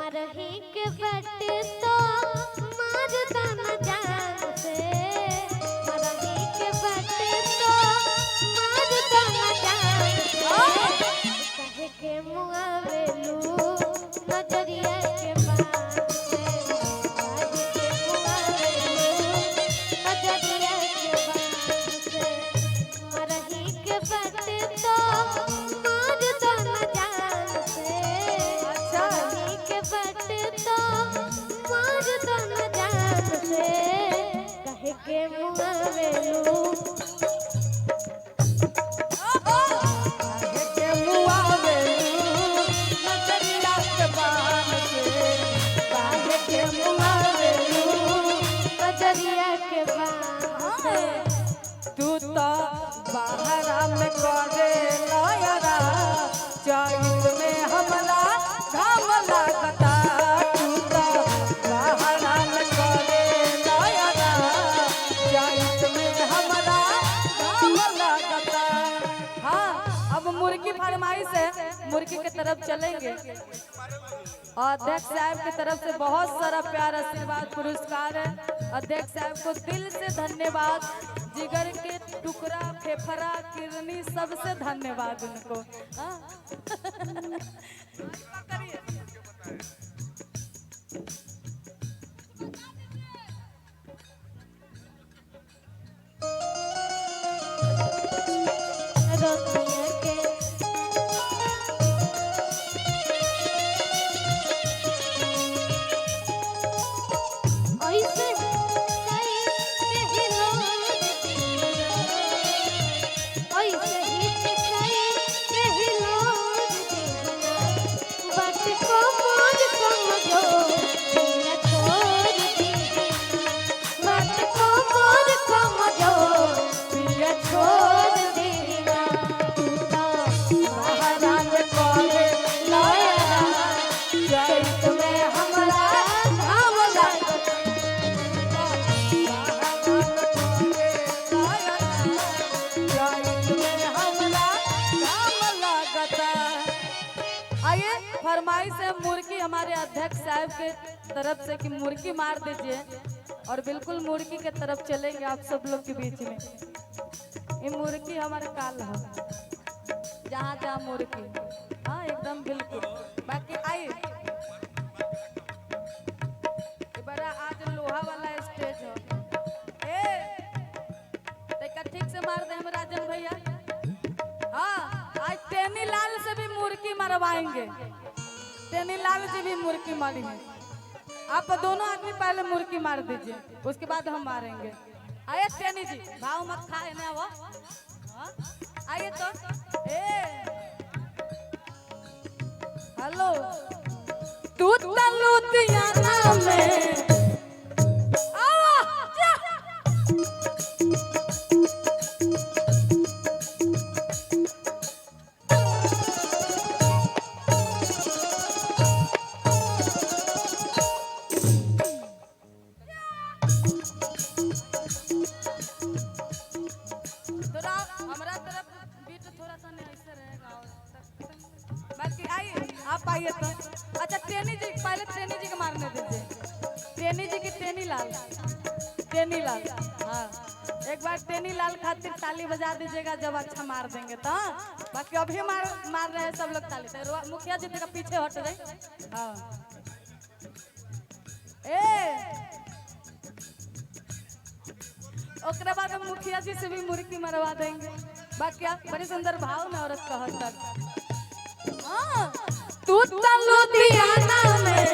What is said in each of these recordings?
मरही के बट तो मारता न जान से, मरही के बट तो मारता न जान से, कहे के मुआवेलू नजरिया के बात से, कहे के मुआवेलू नजरिया के बात से, मरही के बट तो मारता न जान से, मरही के बट तो मारता न जान से, कहे के मुआवेलू नजरिया के बात से। तू तो बाहरा में करे लयरा, चैत में हमला घाम लागता। तू तो बाहरा में करे लयरा, चैत में हमला घाम लागता। हाँ, अब मुर्गी फरमाइश है, मुर्गी की तरफ चलेंगे। अध्यक्ष साहब की तरफ से बहुत सारा प्यार आशीर्वाद पुरस्कार है। अध्यक्ष साहब को दिल से धन्यवाद, जिगर के टुकड़ा फेफड़ा किडनी सबसे धन्यवाद उनको। रोतिया के ऐसे कई कहलो, ऐसे ही कई कहलो बट को मोर समझो पिया छोड़ दी, बट को मोर समझो पिया छोड़ देना। तू तो बाहरा में करे लयरा, चैत में हमला घाम लागता। आइए फरमाइश है मुर्गी हमारे अध्यक्ष साहब के तरफ से कि मुर्गी मार दीजिए, और बिल्कुल मुर्गी के तरफ चलेंगे आप सब लोग के बीच में। ये मुर्गी हमारे काल है, जहाँ जहाँ मुर्गी, हाँ एकदम बिल्कुल। बाकी आइए, ये बड़ा आज लोहा वाला स्टेज है। देखा ठीक से मार दे हम राजन भैया। हाँ, आज टेनी लाल से भी मुर्गी मरवाएंगे। टेनी लाल जी भी मुर्गी मारेंगे। आप दोनों आदमी पहले मुर्गी मार दीजिए, उसके बाद हम मारेंगे। आइए टेनी जी, भाव मत खाए ना वो। हाँ? आइए तो। हेलो, तू लुधियाना में थोड़ा हमारा तरफ बीट थोड़ा सा नहीं ऐसे रहेगा। बाकी आइए, आप आइए तो। अच्छा टेनी जी, पहले टेनी जी को मारने दीजिए। टेनी जी की टेनी लाल, टेनी लाल। हाँ, एक बार टेनी लाल खातिर ताली बजा दीजिएगा जब अच्छा मार देंगे तो। बाकी अभी मार रहे हैं सब लोग ताली। तो मुखिया जी का पीछे हट रहे। हाँ, ओकरे बाद हम मुखिया जी से भी मुर्गी मरवा देंगे। बाकी आप बड़ी सुंदर भाव में औरत कहत तू लुधियाना में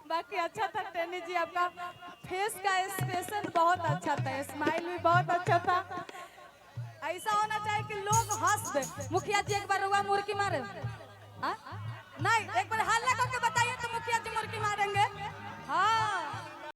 बाकी अच्छा था टेनी जी, आपका फेस का एक्सप्रेशन बहुत अच्छा था, स्माइल भी बहुत अच्छा था। ऐसा होना चाहिए कि लोग हंस दे। मुखिया जी एक बार हुआ मुर्गी मारे, नहीं एक बार हल्ला करके बताइए तो मुखिया जी मुर्गी मारेंगे। हाँ